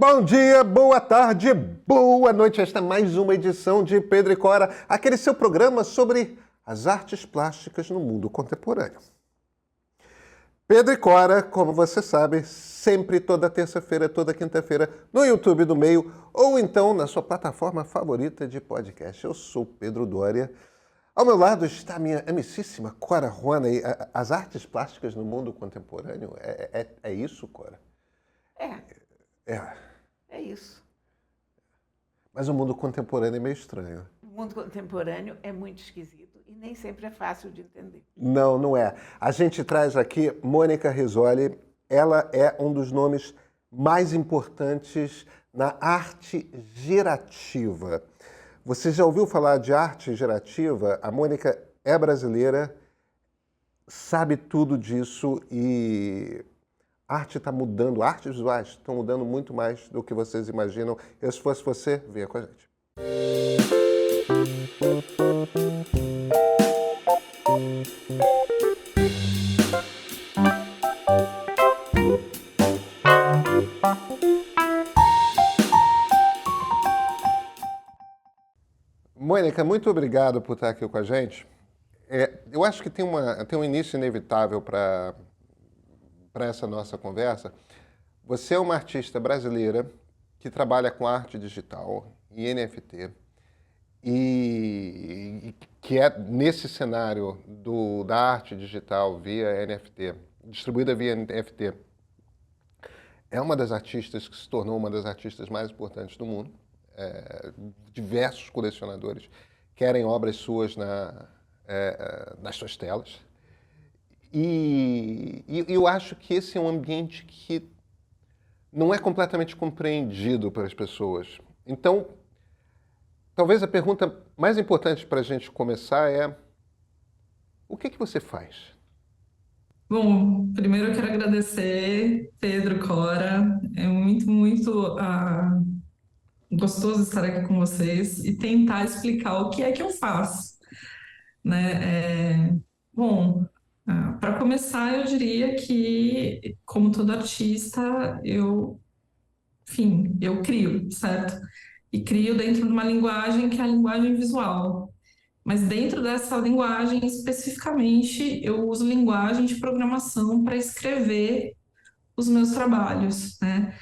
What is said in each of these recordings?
Bom dia, boa tarde, boa noite. Esta é mais uma edição de Pedro e Cora, aquele seu programa sobre as artes plásticas no mundo contemporâneo. Pedro e Cora, como você sabe, sempre toda terça-feira, toda quinta-feira, no YouTube do Meio ou então na sua plataforma favorita de podcast. Eu sou Pedro Doria. Ao meu lado está a minha amicíssima Cora Juana. E as artes plásticas no mundo contemporâneo, é isso, Cora? É. É isso. Mas o mundo contemporâneo é meio estranho. O mundo contemporâneo é muito esquisito e nem sempre é fácil de entender. Não, não é. A gente traz aqui Mônica Rizzoli. Ela é um dos nomes mais importantes na arte gerativa. Você já ouviu falar de arte gerativa? A Mônica é brasileira, sabe tudo disso e a arte está mudando, artes visuais estão mudando muito mais do que vocês imaginam. Eu, se fosse você, venha com a gente. Mônica, muito obrigado por estar aqui com a gente. Eu acho que tem um início inevitável para essa nossa conversa. Você é uma artista brasileira que trabalha com arte digital e NFT e que é nesse cenário da arte digital via NFT, distribuída via NFT, é uma das artistas que se tornou uma das artistas mais importantes do mundo. Diversos colecionadores querem obras suas nas suas telas. E eu acho que esse é um ambiente que não é completamente compreendido pelas pessoas. Então, talvez a pergunta mais importante para a gente começar é: o que você faz? Bom, primeiro eu quero agradecer, Pedro, Cora. É muito gostoso estar aqui com vocês e tentar explicar o que é que eu faço, né? Bom, para começar, eu diria que, como todo artista, eu crio, certo? E crio dentro de uma linguagem que é a linguagem visual. Mas dentro dessa linguagem, especificamente, eu uso linguagem de programação para escrever os meus trabalhos, né?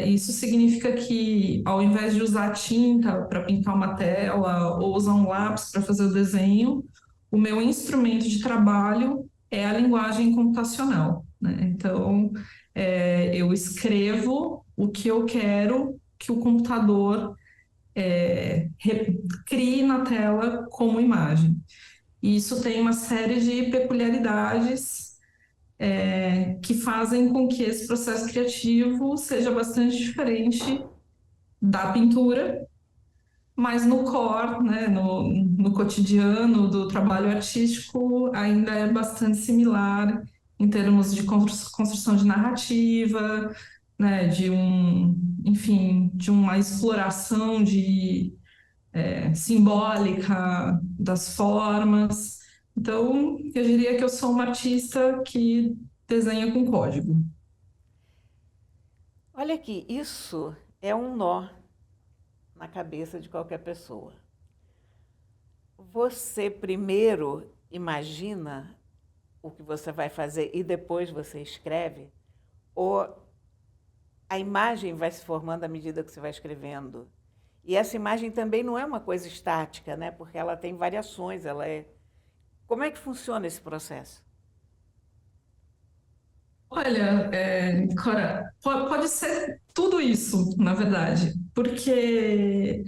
Isso significa que, ao invés de usar tinta para pintar uma tela ou usar um lápis para fazer o desenho, o meu instrumento de trabalho é a linguagem computacional, né? Então, eu escrevo o que eu quero que o computador crie na tela como imagem. E isso tem uma série de peculiaridades que fazem com que esse processo criativo seja bastante diferente da pintura, mas no core, né, no cotidiano do trabalho artístico, ainda é bastante similar em termos de construção de narrativa, né, enfim, de uma exploração simbólica das formas. Então, eu diria que eu sou uma artista que desenha com código. Olha aqui, isso é um nó na cabeça de qualquer pessoa. Você primeiro imagina o que você vai fazer e depois você escreve? Ou a imagem vai se formando à medida que você vai escrevendo? E essa imagem também não é uma coisa estática, né? Porque ela tem variações, Como é que funciona esse processo? Olha, Cora, pode ser tudo isso, na verdade, porque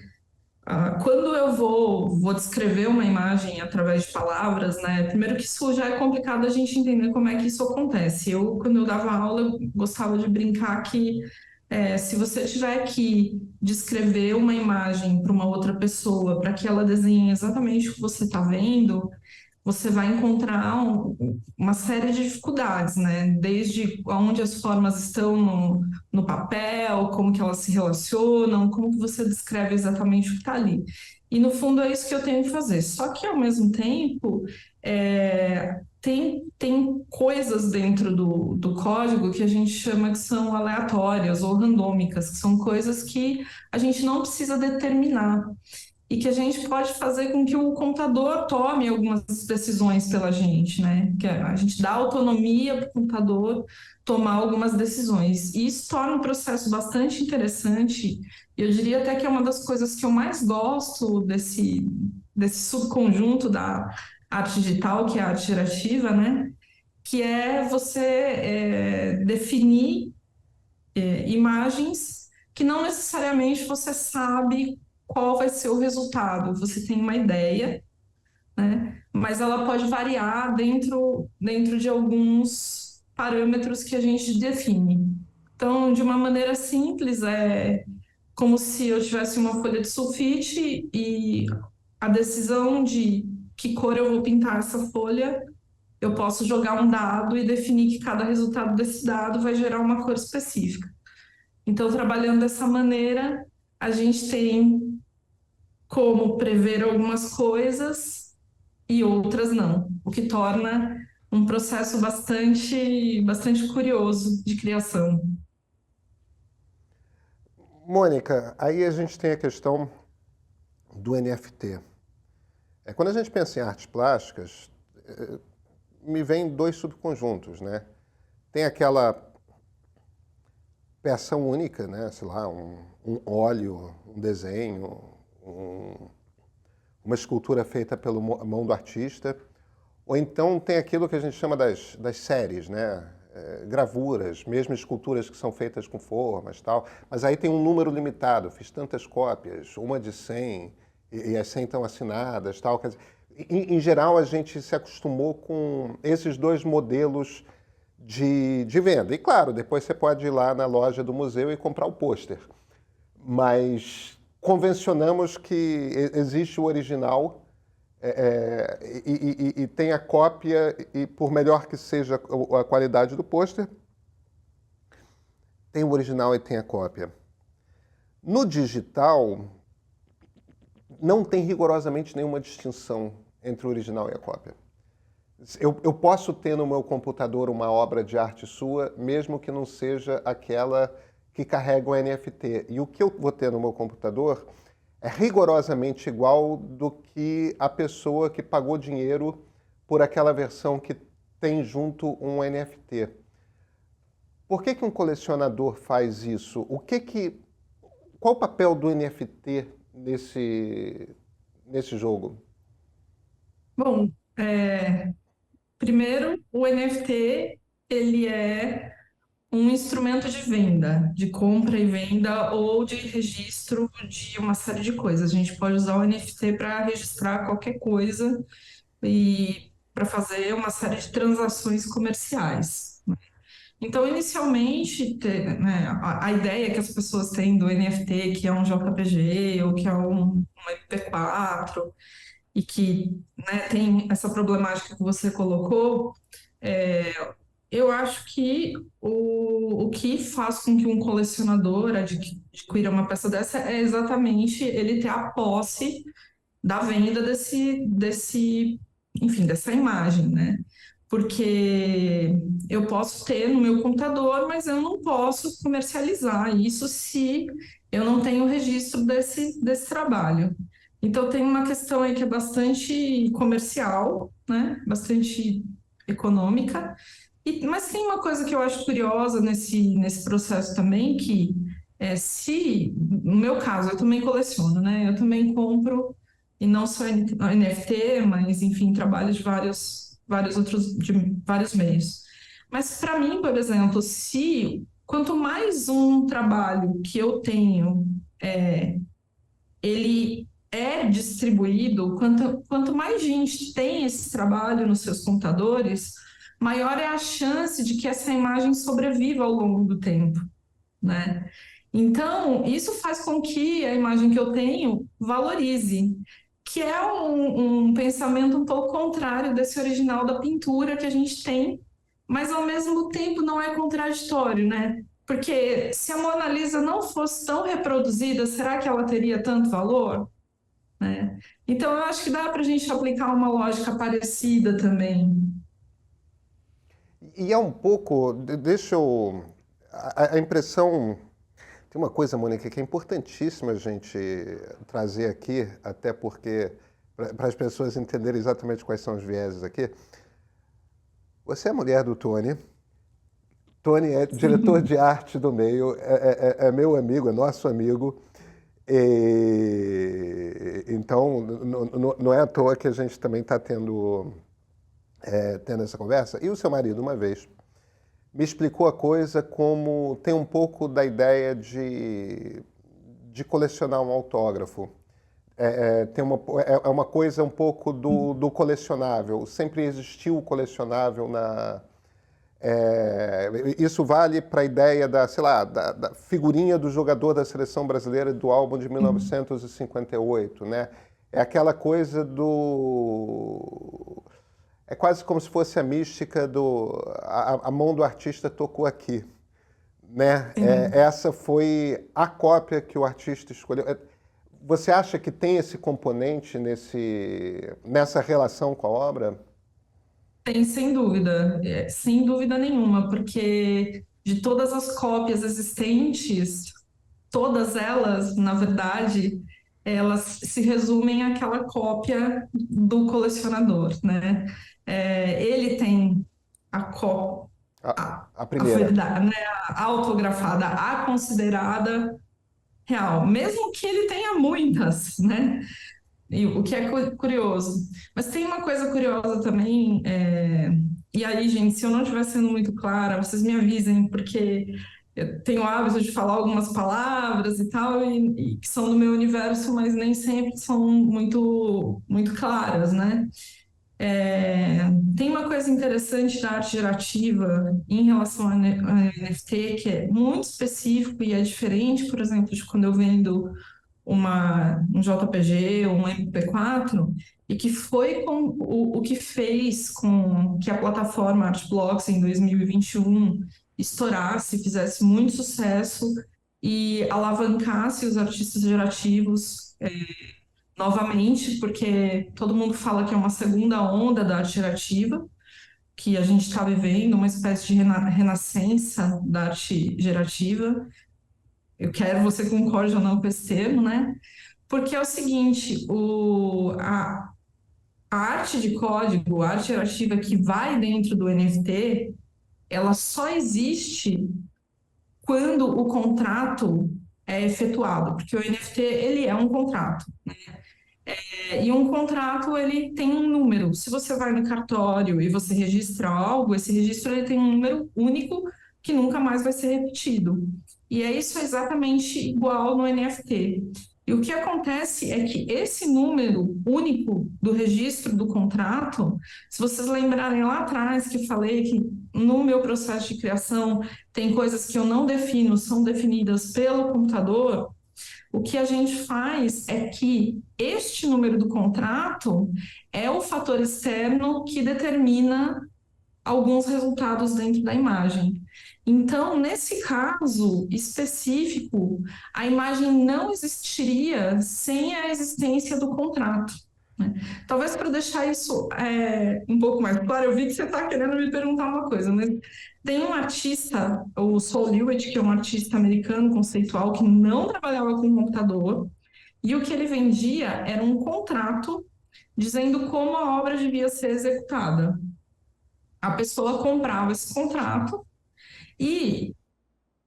quando eu vou descrever uma imagem através de palavras, né? Primeiro que isso já é complicado a gente entender como é que isso acontece. Quando eu dava aula, eu gostava de brincar que se você tiver que descrever uma imagem para uma outra pessoa, para que ela desenhe exatamente o que você está vendo, você vai encontrar uma série de dificuldades, né? Desde onde as formas estão no papel, como que elas se relacionam, como que você descreve exatamente o que está ali. E, no fundo, é isso que eu tenho que fazer. Só que, ao mesmo tempo, tem coisas dentro do código que a gente chama que são aleatórias ou randômicas, que são coisas que a gente não precisa determinar e que a gente pode fazer com que o computador tome algumas decisões pela gente, né? Que a gente dá autonomia para o computador tomar algumas decisões. E isso torna um processo bastante interessante. Eu diria até que é uma das coisas que eu mais gosto desse subconjunto da arte digital, que é a arte gerativa, né? Que é você definir imagens que não necessariamente você sabe qual vai ser o resultado. Você tem uma ideia, né? Mas ela pode variar dentro de alguns parâmetros que a gente define. Então, de uma maneira simples, é como se eu tivesse uma folha de sulfite e a decisão de que cor eu vou pintar essa folha, eu posso jogar um dado e definir que cada resultado desse dado vai gerar uma cor específica. Então, trabalhando dessa maneira, a gente tem como prever algumas coisas e outras não, o que torna um processo bastante curioso de criação. Mônica, aí a gente tem a questão do NFT. Quando a gente pensa em artes plásticas, me vem dois subconjuntos, né? Tem aquela peça única, né? Sei lá, um óleo, um desenho, uma escultura feita pela mão do artista, ou então tem aquilo que a gente chama das séries, né? Gravuras, mesmo esculturas que são feitas com formas, tal, mas aí tem um número limitado, fiz tantas cópias, uma de 100, e as 100 estão assinadas, tal. Quer dizer, em geral, a gente se acostumou com esses dois modelos de venda. E claro, depois você pode ir lá na loja do museu e comprar o pôster. Mas convencionamos que existe o original e tem a cópia, e por melhor que seja a qualidade do pôster, tem o original e tem a cópia. No digital, não tem rigorosamente nenhuma distinção entre o original e a cópia. Eu posso ter no meu computador uma obra de arte sua, mesmo que não seja aquela que carrega o NFT. E o que eu vou ter no meu computador é rigorosamente igual do que a pessoa que pagou dinheiro por aquela versão que tem junto um NFT. Por que um colecionador faz isso? Qual o papel do NFT nesse jogo? Bom, primeiro, o NFT, ele é um instrumento de venda, de compra e venda ou de registro de uma série de coisas. A gente pode usar o NFT para registrar qualquer coisa e para fazer uma série de transações comerciais. Então, inicialmente, né, a ideia que as pessoas têm do NFT, que é um JPG ou que é um MP4, e que, né, tem essa problemática que você colocou, eu acho que o que faz com que um colecionador adquira uma peça dessa é exatamente ele ter a posse da venda enfim, dessa imagem, né? Porque eu posso ter no meu computador, mas eu não posso comercializar isso se eu não tenho registro desse trabalho. Então tem uma questão aí que é bastante comercial, né? Bastante econômica. Mas tem uma coisa que eu acho curiosa nesse processo também, que se, no meu caso, eu também coleciono, né? Eu também compro, e não só NFT, mas, enfim, trabalho de vários outros, de vários meios. Mas, para mim, por exemplo, quanto mais um trabalho que eu tenho, ele é distribuído, quanto mais gente tem esse trabalho nos seus computadores, maior é a chance de que essa imagem sobreviva ao longo do tempo, né? Então, isso faz com que a imagem que eu tenho valorize, que é um pensamento um pouco contrário desse original da pintura que a gente tem, mas ao mesmo tempo não é contraditório, né? Porque se a Mona Lisa não fosse tão reproduzida, será que ela teria tanto valor? Né? Então, eu acho que dá para a gente aplicar uma lógica parecida também. E é um pouco, deixa eu, a impressão, tem uma coisa, Mônica, que é importantíssima a gente trazer aqui, até porque, para as pessoas entenderem exatamente quais são os vieses aqui. Você é mulher do Tony. Tony é diretor de arte do meio, é meu amigo, é nosso amigo. Então, não é à toa que a gente também está tendo essa conversa. E o seu marido, uma vez, me explicou a coisa como tem um pouco da ideia de colecionar um autógrafo. Tem uma coisa um pouco do colecionável. Sempre existiu o colecionável na... isso vale para a ideia da, sei lá, da figurinha do jogador da seleção brasileira do álbum de 1958, né? É aquela coisa do... É quase como se fosse a mística do... A mão do artista tocou aqui, né? Essa foi a cópia que o artista escolheu. Você acha que tem esse componente nessa relação com a obra? Tem, sem dúvida nenhuma, porque de todas as cópias existentes, todas elas, na verdade, elas se resumem àquela cópia do colecionador, né? Ele tem a cópia, A a primeira. verdade, né? A autografada, a considerada real, mesmo que ele tenha muitas, né? E o que é curioso. Mas tem uma coisa curiosa também, e aí, gente, se eu não estiver sendo muito clara, vocês me avisem, porque eu tenho o hábito de falar algumas palavras e tal, e que são do meu universo, mas nem sempre são muito, muito claras, né? Tem uma coisa interessante da arte gerativa em relação a NFT, que é muito específico e é diferente, por exemplo, de quando eu vendo um JPG ou um MP4, e que foi o que fez com que a plataforma Artblocks em 2021 estourasse, fizesse muito sucesso e alavancasse os artistas gerativos novamente, porque todo mundo fala que é uma segunda onda da arte gerativa, que a gente está vivendo, uma espécie de renascença da arte gerativa. Eu quero você concorde ou não com esse termo, né? Porque é o seguinte, a arte de código, a arte gerativa que vai dentro do NFT, ela só existe quando o contrato é efetuado, porque o NFT, ele é um contrato. E um contrato, ele tem um número. Se você vai no cartório e você registra algo, esse registro ele tem um número único que nunca mais vai ser repetido. E isso é exatamente igual no NFT. E o que acontece é que esse número único do registro do contrato, se vocês lembrarem lá atrás que eu falei que no meu processo de criação tem coisas que eu não defino, são definidas pelo computador, o que a gente faz é que este número do contrato é o fator externo que determina alguns resultados dentro da imagem. Então, nesse caso específico, a imagem não existiria sem a existência do contrato, né? Talvez para deixar isso um pouco mais claro, eu vi que você está querendo me perguntar uma coisa, mas tem um artista, o Sol Lewitt, que é um artista americano conceitual que não trabalhava com computador, e o que ele vendia era um contrato dizendo como a obra devia ser executada. A pessoa comprava esse contrato e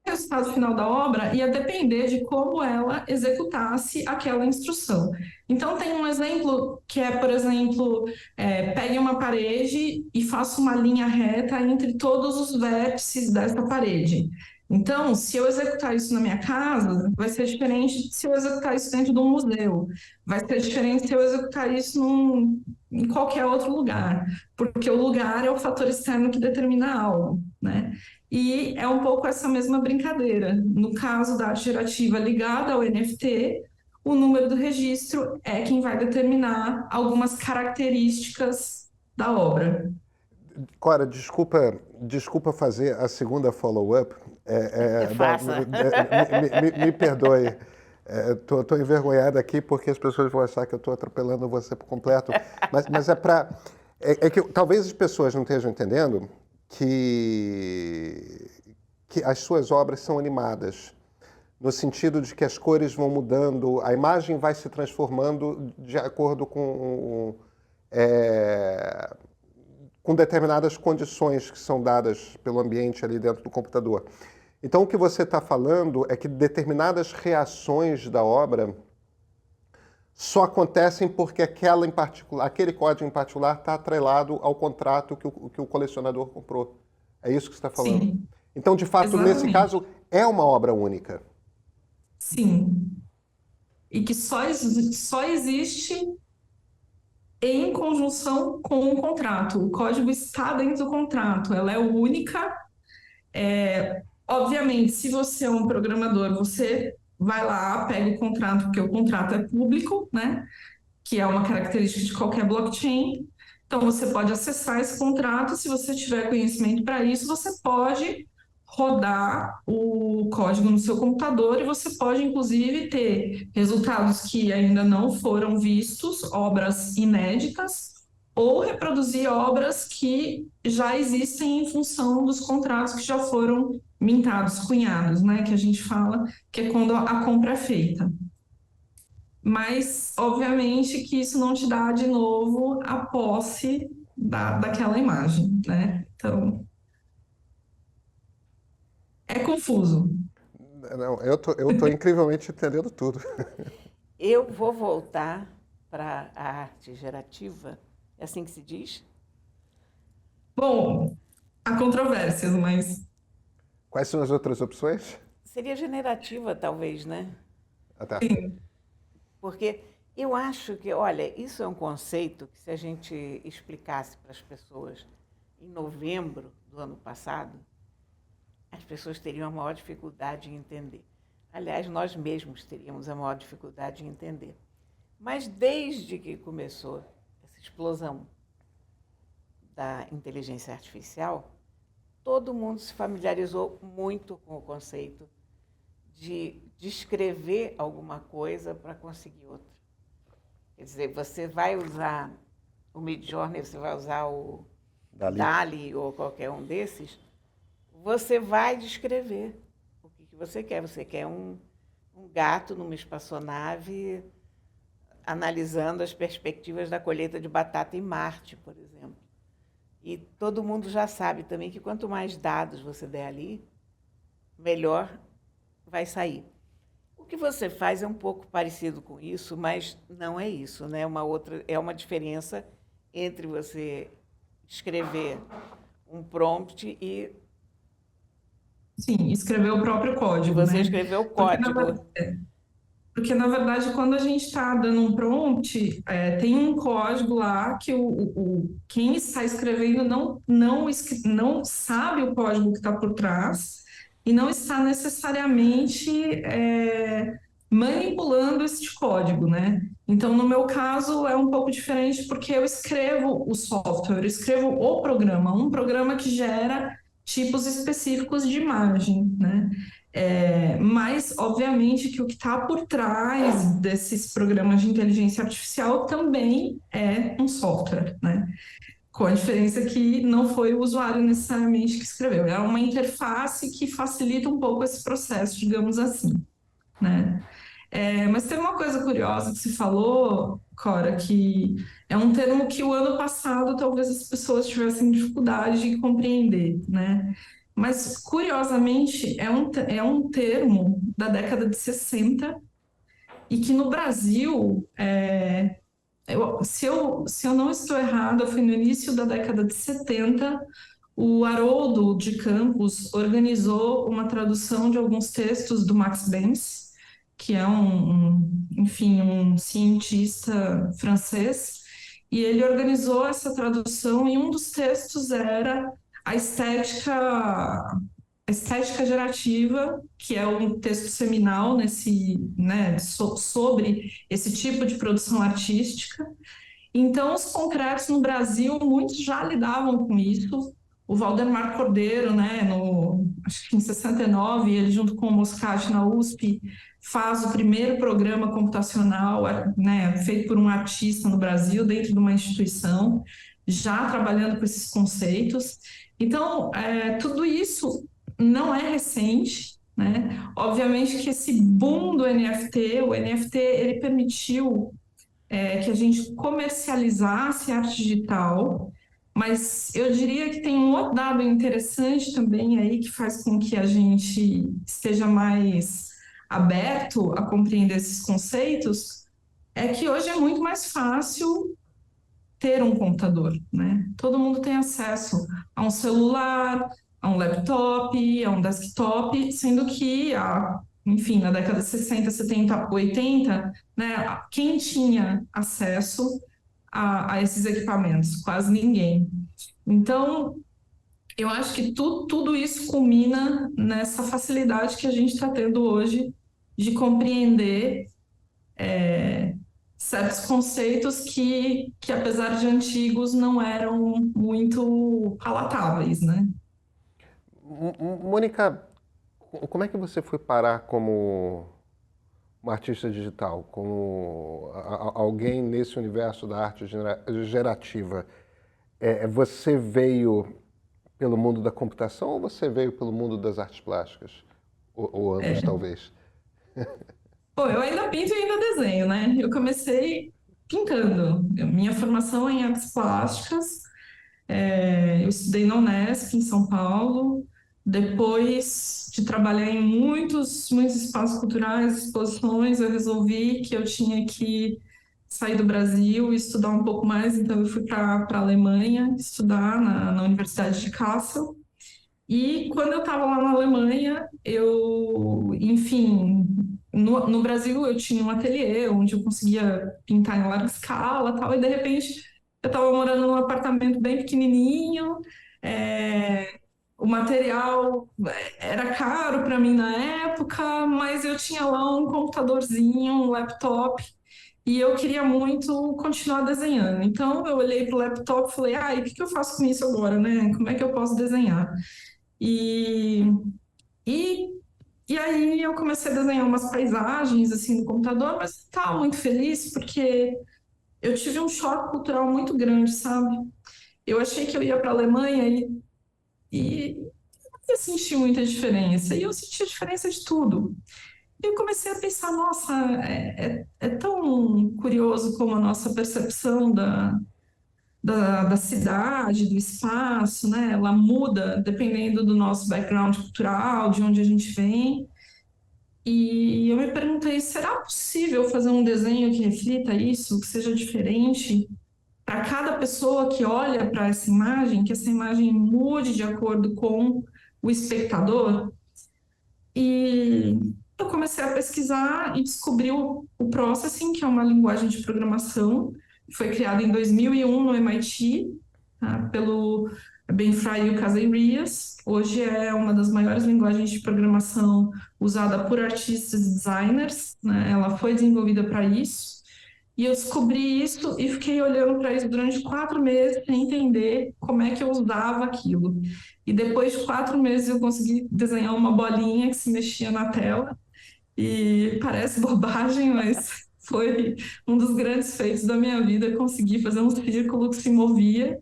o resultado final da obra ia depender de como ela executasse aquela instrução. Então, tem um exemplo que é, por exemplo, pegue uma parede e faça uma linha reta entre todos os vértices dessa parede. Então, se eu executar isso na minha casa, vai ser diferente de se eu executar isso dentro de um museu. Vai ser diferente se eu executar isso em qualquer outro lugar, porque o lugar é o fator externo que determina algo, né? E é um pouco essa mesma brincadeira. No caso da arte gerativa ligada ao NFT, o número do registro é quem vai determinar algumas características da obra. Cora, desculpa fazer a segunda follow-up. Faça. Me perdoe. Estou envergonhado aqui porque as pessoas vão achar que eu estou atropelando você por completo. Mas é para... É que talvez as pessoas não estejam entendendo que, que as suas obras são animadas, no sentido de que as cores vão mudando, a imagem vai se transformando de acordo com determinadas condições que são dadas pelo ambiente ali dentro do computador. Então, o que você está falando é que determinadas reações da obra só acontecem porque aquela em particular, aquele código em particular está atrelado ao contrato que o colecionador comprou. É isso que você está falando? Sim, Então, de fato, nesse exatamente. caso, é uma obra única. Sim. E que só existe em conjunção com o contrato. O código está dentro do contrato, ela é única. Obviamente, se você é um programador, você vai lá, pega o contrato, porque o contrato é público, né? Que é uma característica de qualquer blockchain. Então, você pode acessar esse contrato. Se você tiver conhecimento para isso, você pode rodar o código no seu computador e você pode, inclusive, ter resultados que ainda não foram vistos, obras inéditas, ou reproduzir obras que já existem em função dos contratos que já foram mintados, cunhados, né? Que a gente fala que é quando a compra é feita. Mas, obviamente, que isso não te dá de novo a posse daquela imagem, né? Então, é confuso. Não, eu tô incrivelmente entendendo tudo. Eu vou voltar para a arte gerativa, é assim que se diz? Bom, há controvérsias, mas Quais são as outras opções? Seria generativa, talvez, né? Até. sim, Porque eu acho que, olha, isso é um conceito que se a gente explicasse para as pessoas em novembro do ano passado, as pessoas teriam a maior dificuldade em entender. Aliás, nós mesmos teríamos a maior dificuldade em entender. Mas desde que começou essa explosão da inteligência artificial, todo mundo se familiarizou muito com o conceito de descrever alguma coisa para conseguir outra. Quer dizer, você vai usar o Midjourney, você vai usar o DALL-E ou qualquer um desses, você vai descrever o que você quer. Você quer um gato numa espaçonave analisando as perspectivas da colheita de batata em Marte, por exemplo. E todo mundo já sabe também que quanto mais dados você der ali, melhor vai sair. O que você faz é um pouco parecido com isso, mas não é isso, né? É uma diferença entre você escrever um prompt e sim, escrever o próprio código, você né? escrever o Porque, na código. Porque, na verdade, quando a gente está dando um prompt, tem um código lá que quem está escrevendo não sabe o código que está por trás e não está necessariamente manipulando esse código, né? Então, no meu caso, é um pouco diferente porque eu escrevo o software, eu escrevo o programa, um programa que gera tipos específicos de imagem, né? Mas, obviamente, que o que está por trás desses programas de inteligência artificial também é um software, né? Com a diferença que não foi o usuário necessariamente que escreveu, é uma interface que facilita um pouco esse processo, digamos assim, né? Mas tem uma coisa curiosa que você falou, Cora, que é um termo que o ano passado talvez as pessoas tivessem dificuldade de compreender, né? Mas, curiosamente, é um termo da década de 60 e que no Brasil, se eu não estou errada, foi no início da década de 70, o Haroldo de Campos organizou uma tradução de alguns textos do Max Benz, que é enfim, um cientista francês, e ele organizou essa tradução e um dos textos era a estética gerativa, que é um texto seminal sobre esse tipo de produção artística. Então, os concretos no Brasil, muitos já lidavam com isso. O Valdemar Cordeiro, né, acho que em 69, ele junto com o Moscati na USP, faz o primeiro programa computacional, né, feito por um artista no Brasil, dentro de uma instituição, já trabalhando com esses conceitos. Então, tudo isso não é recente, né? Obviamente que esse boom do NFT, o NFT, ele permitiu que a gente comercializasse a arte digital, mas eu diria que tem um outro dado interessante também aí que faz com que a gente esteja mais aberto a compreender esses conceitos, é que hoje é muito mais fácil ter um computador, né? Todo mundo tem acesso a um celular, a um laptop, a um desktop, sendo que, enfim, na década de 60, 70, 80, né, quem tinha acesso a esses equipamentos? Quase ninguém. Então, eu acho que tudo isso culmina nessa facilidade que a gente está tendo hoje de compreender certos conceitos que, apesar de antigos, não eram muito palatáveis, né? Mônica, como é que você foi parar como uma artista digital, como alguém nesse universo da arte gerativa? Você veio pelo mundo da computação ou você veio pelo mundo das artes plásticas? Ou ambos, talvez? Pô, eu ainda pinto e ainda desenho, né? Eu comecei pintando. Minha formação é em artes plásticas. Eu estudei na Unesp, em São Paulo. Depois de trabalhar em muitos espaços culturais, exposições, eu resolvi que eu tinha que sair do Brasil e estudar um pouco mais. Então, eu fui para a Alemanha estudar na Universidade de Kassel. E quando eu estava lá na Alemanha, enfim, no Brasil eu tinha um ateliê onde eu conseguia pintar em larga escala, tal, e de repente eu estava morando num apartamento bem pequenininho, o material era caro para mim na época, mas eu tinha lá um computadorzinho, um laptop, e eu queria muito continuar desenhando. Então eu olhei para o laptop e falei, e o que eu faço com isso agora, né? Como é que eu posso desenhar? E, e, e aí eu comecei a desenhar umas paisagens assim no computador, mas estava muito feliz porque eu tive um choque cultural muito grande, sabe? Eu achei que eu ia para a Alemanha e não ia sentir muita diferença, e eu senti a diferença de tudo. E eu comecei a pensar, nossa, é tão curioso como a nossa percepção da cidade, do espaço, né? Ela muda dependendo do nosso background cultural, de onde a gente vem. E eu me perguntei, será possível fazer um desenho que reflita isso, que seja diferente para cada pessoa que olha para essa imagem, que essa imagem mude de acordo com o espectador? E eu comecei a pesquisar e descobri o Processing, que é uma linguagem de programação, que foi criada em 2001 no MIT, tá? Pelo Benfry e o Casey. Hoje é uma das maiores linguagens de programação usada por artistas e designers, né? Ela foi desenvolvida para isso. E eu descobri isso e fiquei olhando para isso durante 4 meses sem entender como é que eu usava aquilo. E depois de 4 meses eu consegui desenhar uma bolinha que se mexia na tela. E parece bobagem, mas foi um dos grandes feitos da minha vida, conseguir fazer um círculo que se movia.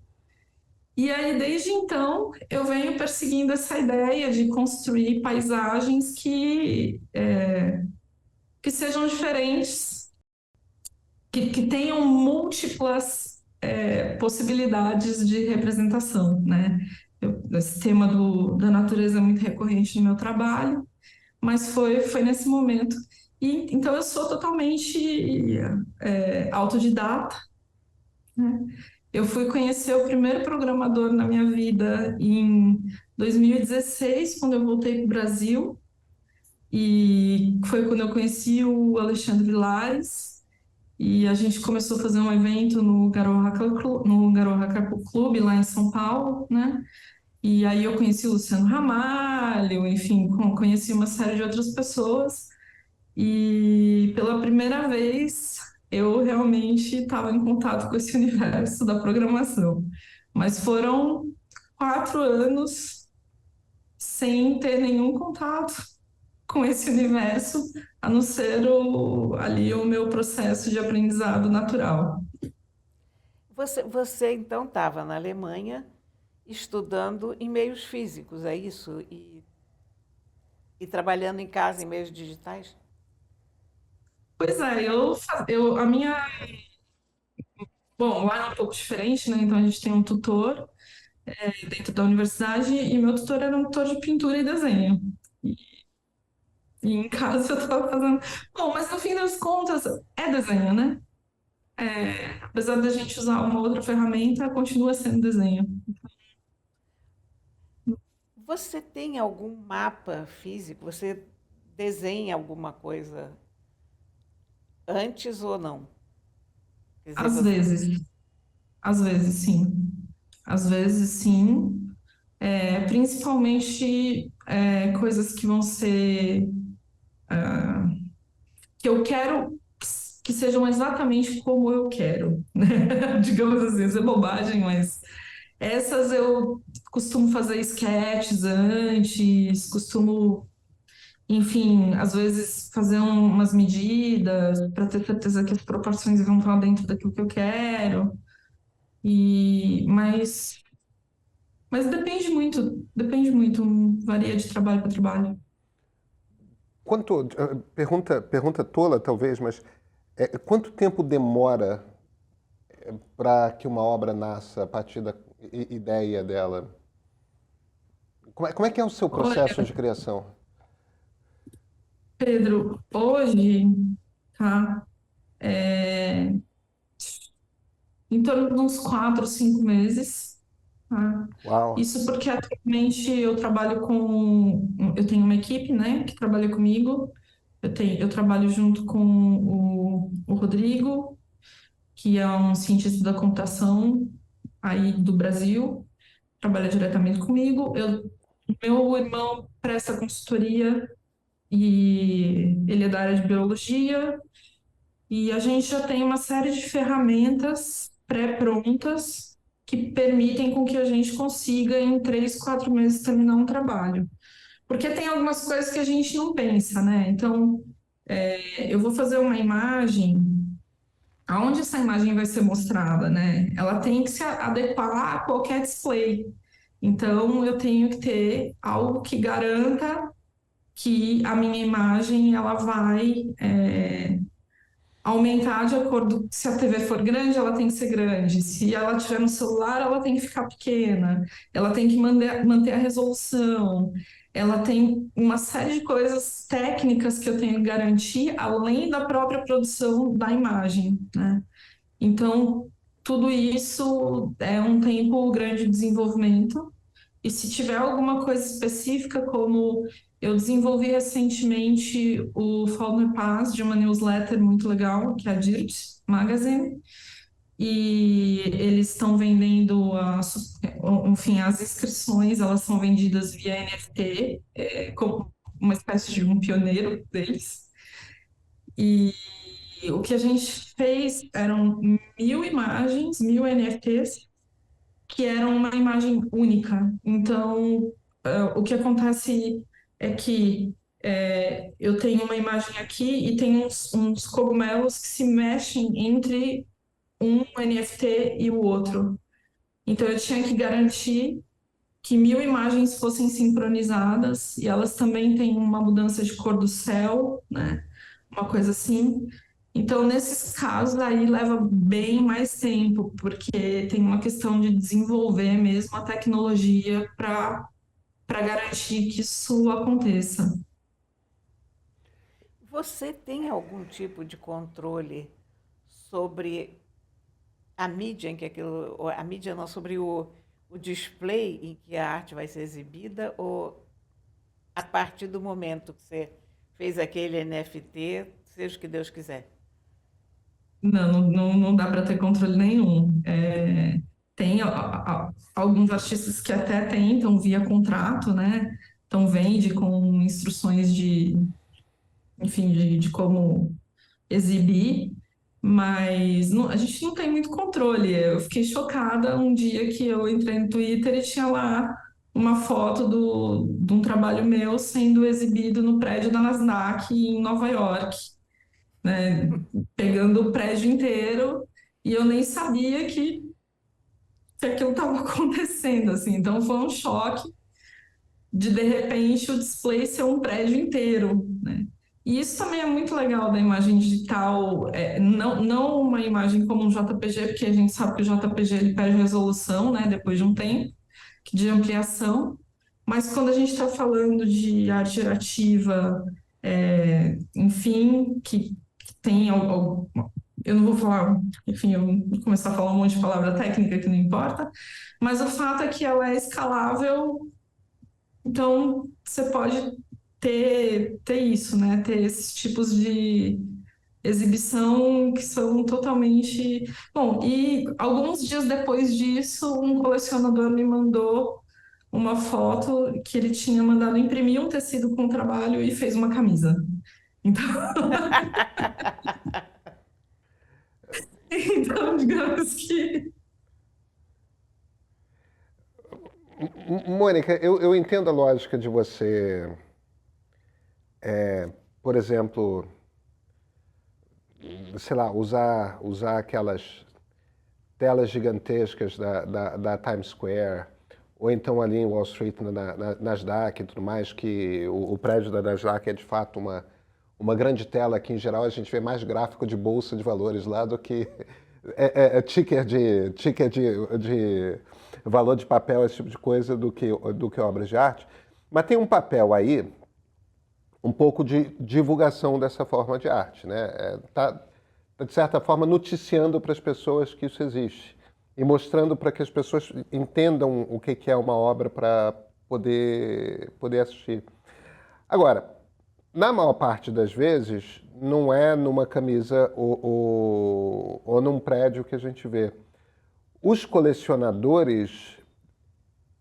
E aí, desde então, eu venho perseguindo essa ideia de construir paisagens que sejam diferentes, que tenham múltiplas possibilidades de representação, né? Esse tema da natureza é muito recorrente no meu trabalho, mas foi nesse momento. E então eu sou totalmente autodidata, né? Eu fui conhecer o primeiro programador na minha vida em 2016, quando eu voltei para o Brasil, e foi quando eu conheci o Alexandre Vilares, e a gente começou a fazer um evento no Garohaca Club, lá em São Paulo, né? E aí eu conheci o Luciano Ramalho, enfim, conheci uma série de outras pessoas. E pela primeira vez eu realmente estava em contato com esse universo da programação. Mas foram 4 anos sem ter nenhum contato com esse universo, a não ser ali o meu processo de aprendizado natural. Você então estava na Alemanha estudando em meios físicos, é isso? E trabalhando em casa em meios digitais? Pois é, a minha, bom, lá é um pouco diferente, né? Então a gente tem um tutor dentro da universidade e meu tutor era um tutor de pintura e desenho. E, e em casa eu estava fazendo. Bom, mas no fim das contas é desenho, né? Apesar da gente usar uma outra ferramenta, continua sendo desenho. Você tem algum mapa físico? Você desenha alguma coisa antes ou não? Quer dizer, Às você. vezes, às vezes sim. Às vezes sim. Principalmente coisas que vão ser que eu quero que sejam exatamente como eu quero, né? Digamos assim, isso é bobagem, mas essas eu costumo fazer sketches antes, costumo, enfim, às vezes fazer umas medidas para ter certeza que as proporções vão estar dentro daquilo que eu quero. E, mas depende muito, varia de trabalho para trabalho. Pergunta tola, talvez, mas quanto tempo demora para que uma obra nasça a partir da ideia dela? Como é que é o seu processo Olha, de criação? Pedro, hoje, tá? É, em torno de uns 4, 5 meses, tá? Uau! Isso porque atualmente eu trabalho eu tenho uma equipe, né, que trabalha comigo. Eu trabalho junto com o Rodrigo, que é um cientista da computação aí do Brasil, trabalha diretamente comigo. Meu irmão presta consultoria e ele é da área de biologia. E a gente já tem uma série de ferramentas pré-prontas que permitem com que a gente consiga, em 3, 4 meses, terminar um trabalho. Porque tem algumas coisas que a gente não pensa, né? Então, eu vou fazer uma imagem, aonde essa imagem vai ser mostrada, né? Ela tem que se adequar a qualquer display. Então, eu tenho que ter algo que garanta que a minha imagem ela vai aumentar de acordo, se a TV for grande, ela tem que ser grande, se ela estiver no celular, ela tem que ficar pequena, ela tem que manter a resolução, ela tem uma série de coisas técnicas que eu tenho que garantir, além da própria produção da imagem, né? Então, tudo isso é um tempo grande de desenvolvimento, e se tiver alguma coisa específica, como eu desenvolvi recentemente o Fowler Pass de uma newsletter muito legal, que é a Dirt Magazine, e eles estão vendendo, enfim, as inscrições, elas são vendidas via NFT, como uma espécie de um pioneiro deles. E o que a gente fez eram 1.000 imagens, 1.000 NFTs, que eram uma imagem única. Então, o que acontece é que eu tenho uma imagem aqui e tem uns cogumelos que se mexem entre um NFT e o outro. Então, eu tinha que garantir que 1.000 imagens fossem sincronizadas e elas também têm uma mudança de cor do céu, né? Uma coisa assim. Então, nesses casos aí leva bem mais tempo, porque tem uma questão de desenvolver mesmo a tecnologia para garantir que isso aconteça. Você tem algum tipo de controle sobre a mídia em que aquilo, ou a mídia não, sobre o display em que a arte vai ser exibida, ou a partir do momento que você fez aquele NFT, seja o que Deus quiser? Não dá para ter controle nenhum. Tem alguns artistas que até tentam via contrato, né? Então vende com instruções enfim, de como exibir, mas a gente não tem muito controle. Eu fiquei chocada um dia que eu entrei no Twitter e tinha lá uma foto de um trabalho meu sendo exibido no prédio da Nasdaq em Nova York, né? Pegando o prédio inteiro, e eu nem sabia que que aquilo estava acontecendo, assim. Então foi um choque de repente o display ser um prédio inteiro, né? E isso também é muito legal da imagem digital, não uma imagem como um JPG, porque a gente sabe que o JPG ele perde resolução, né, depois de um tempo de ampliação, mas quando a gente está falando de arte gerativa, enfim, que tem eu não vou falar, enfim, eu vou começar a falar um monte de palavra técnica que não importa, mas o fato é que ela é escalável, então você pode ter isso, né? Ter esses tipos de exibição que são totalmente. Bom, e alguns dias depois disso, um colecionador me mandou uma foto que ele tinha mandado imprimir um tecido com trabalho e fez uma camisa. Então, então digamos que. Mônica, eu entendo a lógica de você, por exemplo, sei lá, usar aquelas telas gigantescas da Times Square, ou então ali em Wall Street, na Nasdaq e tudo mais, que o prédio da Nasdaq é de fato uma grande tela que, em geral, a gente vê mais gráfico de bolsa de valores lá do que ticker de valor de papel, esse tipo de coisa, do que obras de arte. Mas tem um papel aí, um pouco de divulgação dessa forma de arte, né? Tá, de certa forma, noticiando para as pessoas que isso existe e mostrando para que as pessoas entendam o que é uma obra para poder assistir. Agora, na maior parte das vezes, não é numa camisa ou num prédio que a gente vê. Os colecionadores,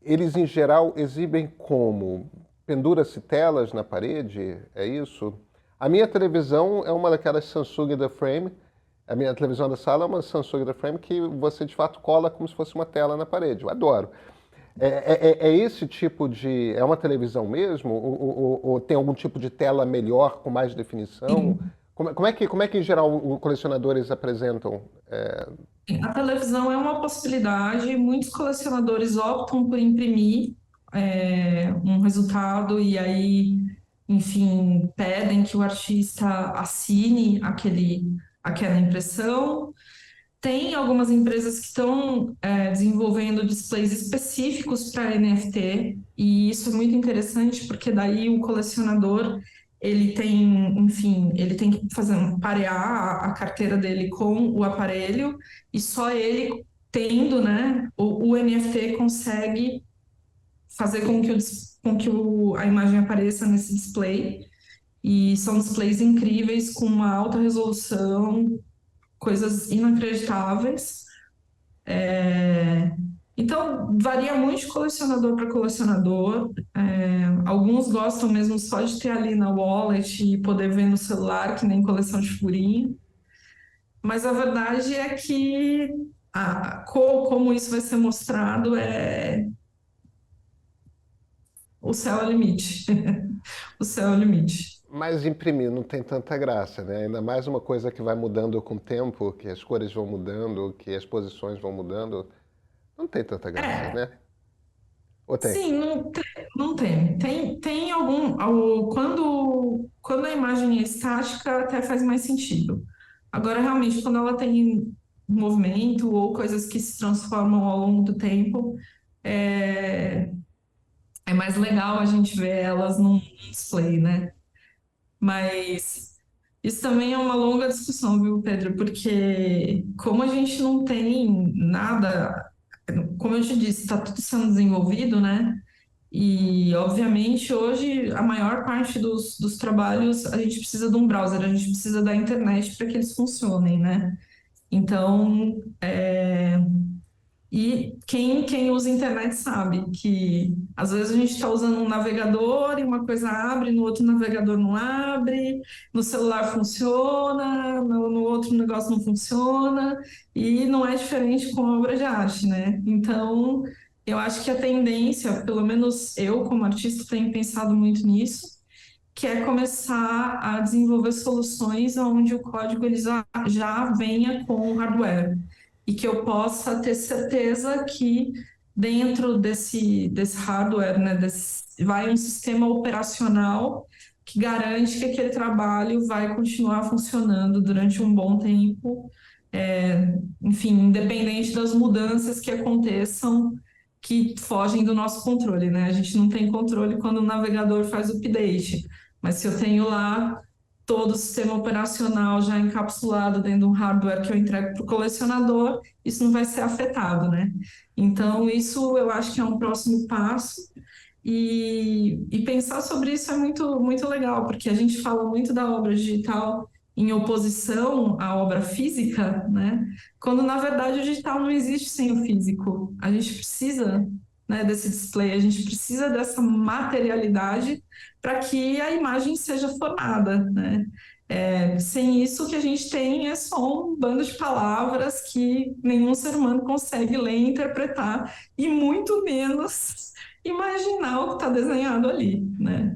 eles em geral exibem como? Pendura-se telas na parede? É isso? A minha televisão é uma daquelas Samsung The Frame. A minha televisão da sala é uma Samsung The Frame que você de fato cola como se fosse uma tela na parede. Eu adoro. É esse tipo de... É uma televisão mesmo? Ou tem algum tipo de tela melhor, com mais definição? Como é que em geral, os colecionadores apresentam? A televisão é uma possibilidade, muitos colecionadores optam por imprimir um resultado e aí, enfim, pedem que o artista assine aquela impressão. Tem algumas empresas que estão desenvolvendo displays específicos para NFT, e isso é muito interessante porque daí o colecionador ele tem, enfim, ele tem que parear a carteira dele com o aparelho, e só ele tendo, né, o NFT consegue fazer com que a imagem apareça nesse display. E são displays incríveis, com uma alta resolução, coisas inacreditáveis. Então, varia muito de colecionador para colecionador. Alguns gostam mesmo só de ter ali na wallet e poder ver no celular, que nem coleção de figurinha. Mas a verdade é que como isso vai ser mostrado o céu é o limite. O céu é o limite. Mas imprimir não tem tanta graça, né? Ainda mais uma coisa que vai mudando com o tempo, que as cores vão mudando, que as posições vão mudando. Não tem tanta graça, né? Ou tem? Sim, não tem. Tem quando a imagem é estática, até faz mais sentido. Agora, realmente, quando ela tem movimento ou coisas que se transformam ao longo do tempo, é, é mais legal a gente ver elas num display, né? Mas isso também é uma longa discussão, viu, Pedro? Porque como a gente não tem nada, como eu te disse, está tudo sendo desenvolvido, né? E, obviamente, hoje a maior parte dos trabalhos a gente precisa de um browser, a gente precisa da internet para que eles funcionem, né? Então, e quem usa internet sabe que às vezes a gente está usando um navegador e uma coisa abre, no outro navegador não abre, no celular funciona, no outro negócio não funciona, e não é diferente com obra de arte, né? Então, eu acho que a tendência, pelo menos eu como artista tenho pensado muito nisso, que é começar a desenvolver soluções onde o código ele já venha com o hardware. e que eu possa ter certeza que dentro desse hardware, né, vai um sistema operacional que garante que aquele trabalho vai continuar funcionando durante um bom tempo, enfim, independente das mudanças que aconteçam que fogem do nosso controle, né? A gente não tem controle quando o navegador faz o update, mas se eu tenho lá todo o sistema operacional já encapsulado dentro de um hardware que eu entrego para o colecionador, isso não vai ser afetado, né? Então, isso eu acho que é um próximo passo. E pensar sobre isso é muito, muito legal, porque a gente fala muito da obra digital em oposição à obra física, né? Quando na verdade o digital não existe sem o físico. A gente precisa, né, desse display, a gente precisa dessa materialidade para que a imagem seja formada, né? Sem isso, o que a gente tem é só um bando de palavras que nenhum ser humano consegue ler e interpretar, e muito menos imaginar o que está desenhado ali, né?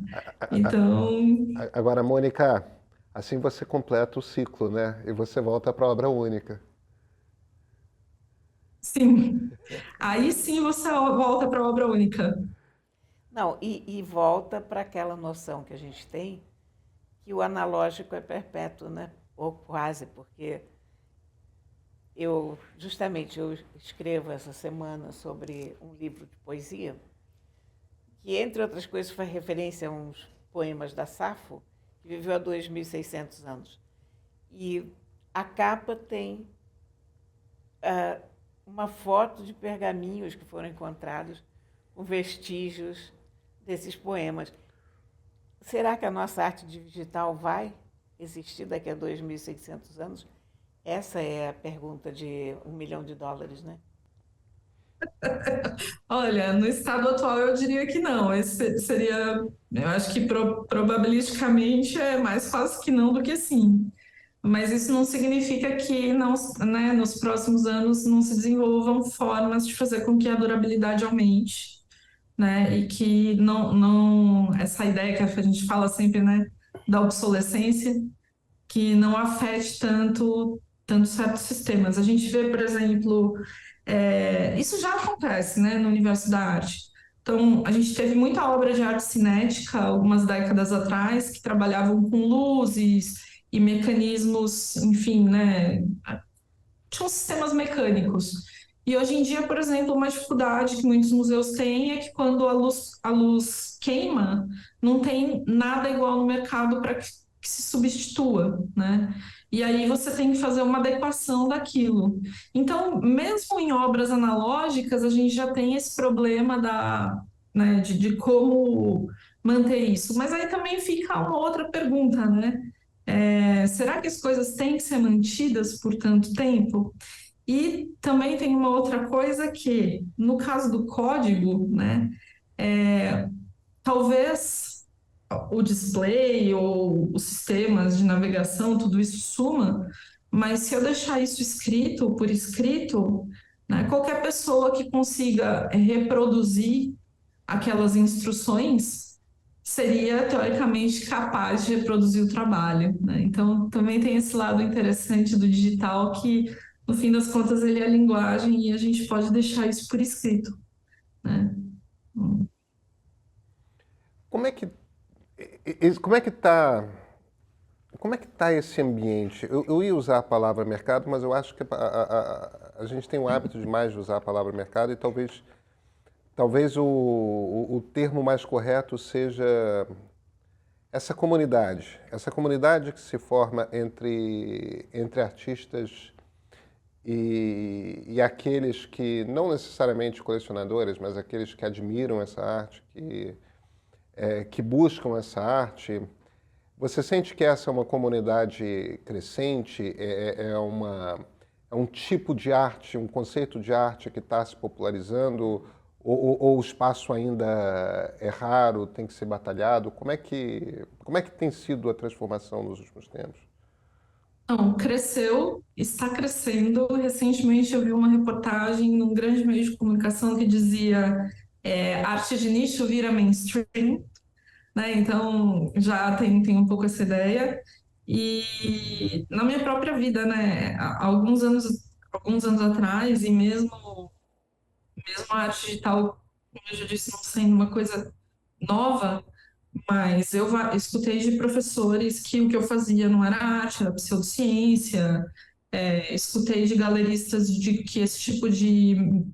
Então, Agora, Mônica, assim você completa o ciclo, né? E você volta para a obra única. sim, aí sim você volta para a obra única. Não, e volta para aquela noção que a gente tem que o analógico é perpétuo, né? Ou quase, porque eu escrevo essa semana sobre um livro de poesia que, entre outras coisas, faz referência a uns poemas da Safo, que viveu há 2.600 anos. E a capa tem uma foto de pergaminhos que foram encontrados com vestígios desses poemas. Será que a nossa arte digital vai existir daqui a 2.600 anos? Essa é a pergunta de $1 milhão, né? Olha, no estado atual eu diria que não. Esse seria, eu acho que probabilisticamente é mais fácil que não do que sim. Mas isso não significa que não, né, nos próximos anos não se desenvolvam formas de fazer com que a durabilidade aumente, né? E que não essa ideia que a gente fala sempre, né, da obsolescência, que não afete tanto certos sistemas. A gente vê, por exemplo, isso já acontece, né, no universo da arte. Então, a gente teve muita obra de arte cinética algumas décadas atrás que trabalhavam com luzes e mecanismos, enfim, né, tinham sistemas mecânicos. E hoje em dia, por exemplo, uma dificuldade que muitos museus têm é que quando a luz queima, não tem nada igual no mercado para que se substitua, né? E aí você tem que fazer uma adequação daquilo. Então, mesmo em obras analógicas, a gente já tem esse problema né, de como manter isso. Mas aí também fica uma outra pergunta, né? Será que as coisas têm que ser mantidas por tanto tempo? E também tem uma outra coisa que, no caso do código, né, talvez o display ou os sistemas de navegação, tudo isso suma, mas se eu deixar isso escrito, por escrito, né, qualquer pessoa que consiga reproduzir aquelas instruções seria teoricamente capaz de reproduzir o trabalho, né? Então também tem esse lado interessante do digital que no fim das contas ele é a linguagem e a gente pode deixar isso por escrito, né? Como é que como é que está esse ambiente? Eu ia usar a palavra mercado, mas eu acho que a gente tem o hábito demais de usar a palavra mercado e talvez o termo mais correto seja essa comunidade que se forma entre artistas e aqueles que, não necessariamente colecionadores, mas aqueles que admiram essa arte, que buscam essa arte. Você sente que essa é uma comunidade crescente? É um tipo de arte, um conceito de arte que está se popularizando? Ou o espaço ainda é raro, tem que ser batalhado? Como é que tem sido a transformação nos últimos tempos? Não, cresceu, está crescendo. Recentemente eu vi uma reportagem num grande meio de comunicação que dizia arte de nicho vira mainstream, né? Então já tem um pouco essa ideia. E na minha própria vida, né? Há alguns anos alguns anos atrás, e mesmo a arte digital, como eu já disse, não sendo uma coisa nova, mas eu escutei de professores que o que eu fazia não era arte, era pseudociência. Escutei de galeristas de que esse tipo de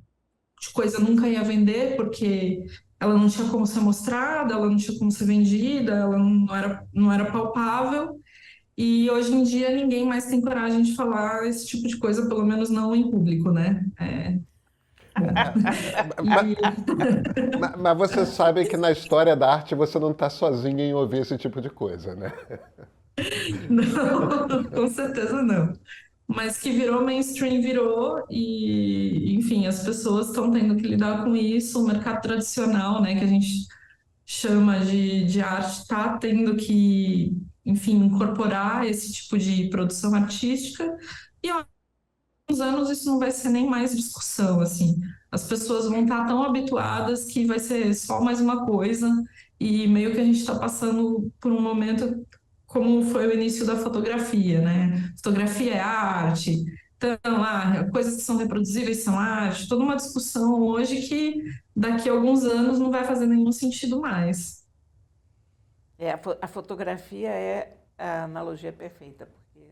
coisa nunca ia vender, porque ela não tinha como ser mostrada, ela não tinha como ser vendida, ela não era palpável. E hoje em dia ninguém mais tem coragem de falar esse tipo de coisa, pelo menos não em público, né? Bom. Mas, E mas você sabe que na história da arte você não está sozinho em ouvir esse tipo de coisa, né? não, com certeza não. Mas que virou mainstream, virou, e enfim, as pessoas estão tendo que lidar com isso. O mercado tradicional, né, que a gente chama de arte, está tendo que, enfim, incorporar esse tipo de produção artística. E há uns anos isso não vai ser nem mais discussão, assim. As pessoas vão estar tão habituadas que vai ser só mais uma coisa, e meio que a gente está passando por um momento como foi o início da fotografia, né? Fotografia é arte, então, coisas que são reproduzíveis são arte, toda uma discussão hoje que daqui a alguns anos não vai fazer nenhum sentido mais. A fotografia é a analogia perfeita, porque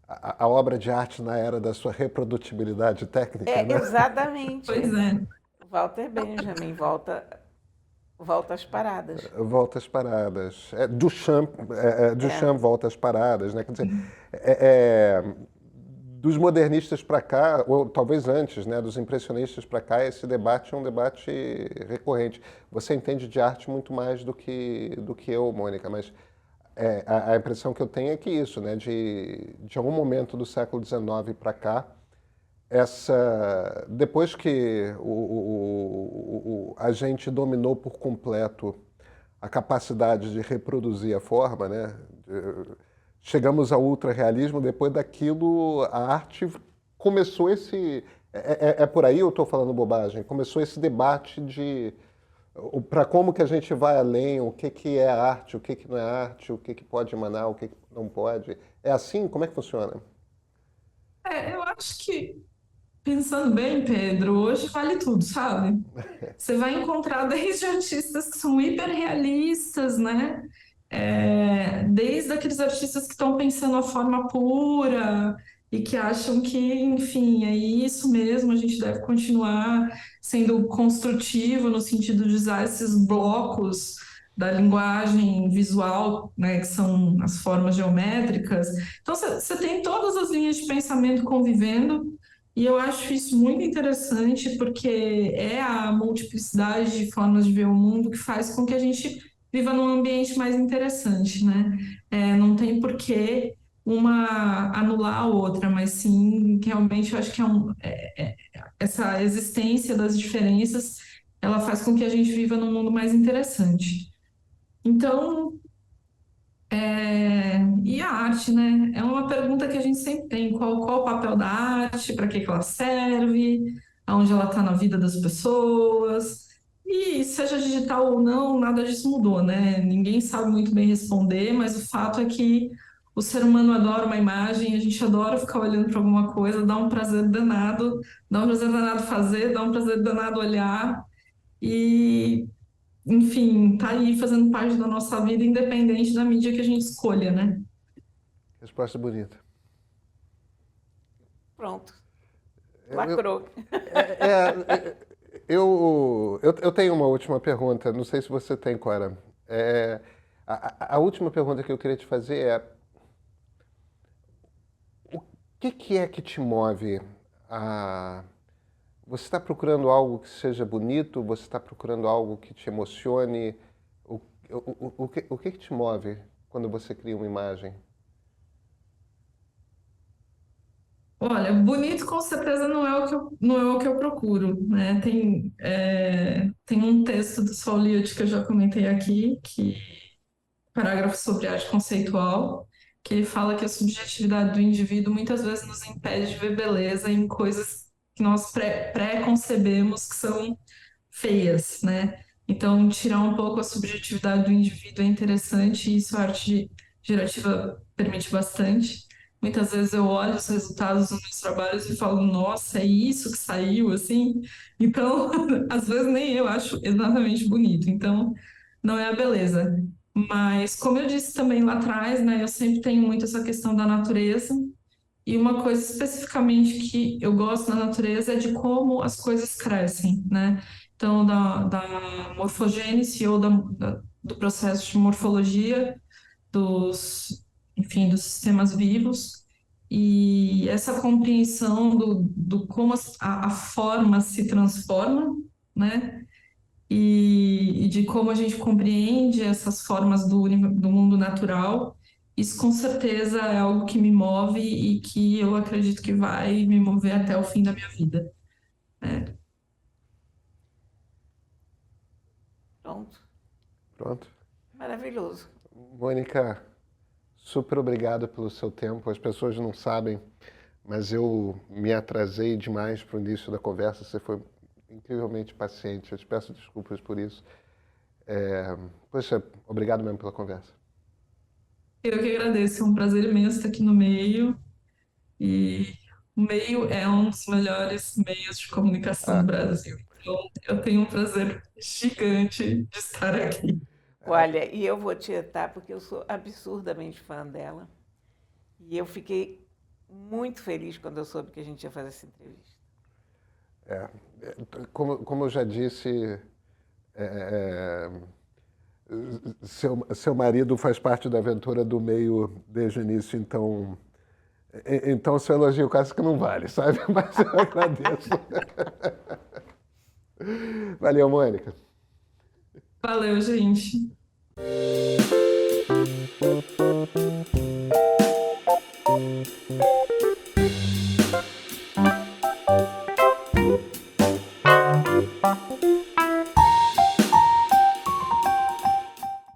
A obra de arte na era da sua reprodutibilidade técnica, né? exatamente. Pois é. Walter Benjamin volta às paradas. Volta às paradas. Duchamp volta às paradas, né? Quer dizer, é, é, dos modernistas para cá, ou talvez antes, né, dos impressionistas para cá, esse debate é um debate recorrente. Você entende de arte muito mais do que eu, Mônica, mas a impressão que eu tenho é que isso, né, de algum momento do século XIX para cá, depois que a gente dominou por completo a capacidade de reproduzir a forma, né? Chegamos ao ultra-realismo, depois daquilo a arte começou esse... É por aí eu estou falando bobagem? Começou esse debate de para como que a gente vai além, o que é arte, o que não é arte, o que pode emanar, o que não pode. É assim? Como é que funciona? Eu acho que, pensando bem, Pedro, hoje vale tudo, sabe? Você vai encontrar desde artistas que são hiperrealistas, né? Desde aqueles artistas que estão pensando a forma pura e que acham que, enfim, é isso mesmo, a gente deve continuar sendo construtivo no sentido de usar esses blocos da linguagem visual, né, que são as formas geométricas. Então, você tem todas as linhas de pensamento convivendo, e eu acho isso muito interessante, porque é a multiplicidade de formas de ver o mundo que faz com que a gente viva num ambiente mais interessante, né? Não tem por que uma anular a outra, mas sim, realmente eu acho que essa existência das diferenças, ela faz com que a gente viva num mundo mais interessante. Então, e a arte, né? É uma pergunta que a gente sempre tem: qual o papel da arte, para que ela serve, aonde ela está na vida das pessoas. E seja digital ou não, nada disso mudou, né? Ninguém sabe muito bem responder, mas o fato é que o ser humano adora uma imagem, a gente adora ficar olhando para alguma coisa, dá um prazer danado fazer, dá um prazer danado olhar. E enfim, tá aí fazendo parte da nossa vida, independente da mídia que a gente escolha, né? Resposta bonita. Pronto, Eu, eu, lacrou. eu tenho uma última pergunta, não sei se você tem, Cora. A última pergunta que eu queria te fazer é: o que é que te move a. Você está procurando algo que seja bonito? Você está procurando algo que te emocione? O que te move quando você cria uma imagem? Olha, bonito com certeza não é o que eu procuro, né? Tem um texto do Sol Liot que eu já comentei aqui, parágrafo sobre arte conceitual, que ele fala que a subjetividade do indivíduo muitas vezes nos impede de ver beleza em coisas que nós pré-concebemos que são feias, né? Então, tirar um pouco a subjetividade do indivíduo é interessante, e isso a arte gerativa permite bastante. muitas vezes eu olho os resultados dos meus trabalhos e falo, nossa, é isso que saiu, assim? Então, às vezes nem eu acho exatamente bonito. Então, não é a beleza. Mas, como eu disse também lá atrás, né, eu sempre tenho muito essa questão da natureza. E uma coisa especificamente que eu gosto na natureza é de como as coisas crescem, né? Então, da morfogênese ou do processo de morfologia enfim, dos sistemas vivos. E essa compreensão do como a forma se transforma, né? E de como a gente compreende essas formas do mundo natural. Isso com certeza é algo que me move e que eu acredito que vai me mover até o fim da minha vida. Né? Pronto. Pronto. Maravilhoso. Mônica, super obrigado pelo seu tempo. As pessoas não sabem, mas eu me atrasei demais para o início da conversa. Você foi incrivelmente paciente. Eu te peço desculpas por isso. Poxa, obrigado mesmo pela conversa. Eu que agradeço, é um prazer imenso estar aqui no meio. E o meio é um dos melhores meios de comunicação do Ah, Brasil. Então, eu tenho um prazer gigante de estar aqui. Olha, e eu vou tietar porque eu sou absurdamente fã dela. E eu fiquei muito feliz quando eu soube que a gente ia fazer essa entrevista. como eu já disse, é, seu marido faz parte da aventura do meio desde o início, então seu elogio quase que não vale, sabe? Mas eu agradeço. Valeu, Mônica. Valeu, gente.